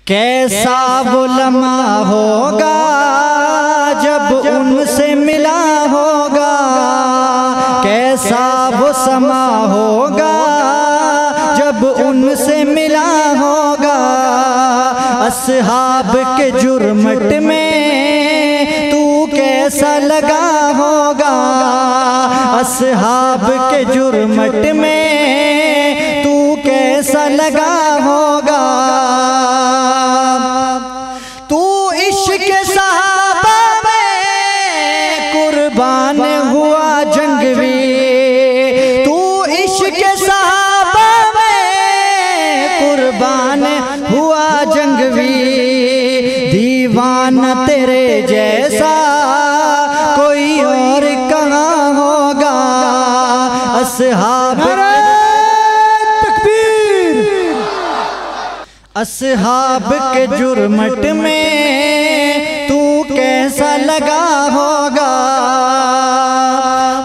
کیسا وہ لمحہ ہوگا جب ان سے ملا ہوگا، کیسا وہ سما ہوگا جب ان سے ملا ہوگا، اصحاب کے جرمٹ میں تو کیسا لگا ہوگا، اصحاب کے جرمٹ میں تو کیسا لگا ہوگا، تو عشق صحابہ میں قربان ہوا جنگوی، تو عشق صحابہ میں قربان ہوا جنگوی، دیوانہ تیرے جیسا کوئی اور کہاں ہوگا، اصحاب اصحاب کے جرمٹ میں تو کیسا لگا ہوگا،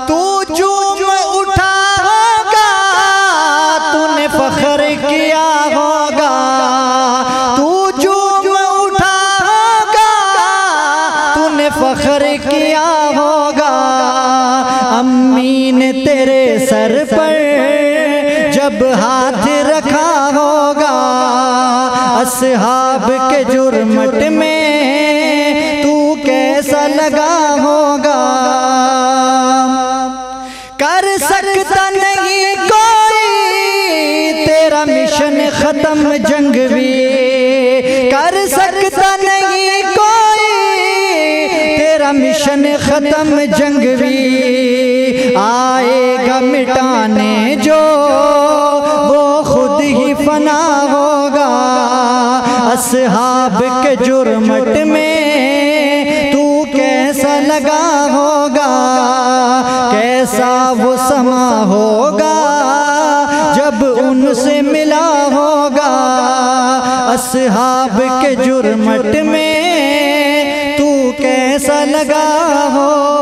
تو جھوم اٹھا ہوگا تو نے فخر کیا ہوگا، تو جھوم اٹھا ہوگا تو نے فخر کیا ہوگا، امی نے تیرے سر پر جب ہاتھ رکھا ہوگا، اصحاب کے جرمٹ میں تو کیسا لگا ہوگا، کر سکتا نہیں کوئی تیرا مشن ختم جنگوی، کر سکتا نہیں کوئی تیرا مشن ختم جنگوی، آئے گا مٹانے جو وہ خود ہی فنا ہوگا، اصحاب کے جرمٹ میں تو کیسا لگا ہوگا، کیسا وہ سما ہوگا جب ان سے ملا ہوگا، اصحاب کے جرمٹ میں تو کیسا لگا ہوگا۔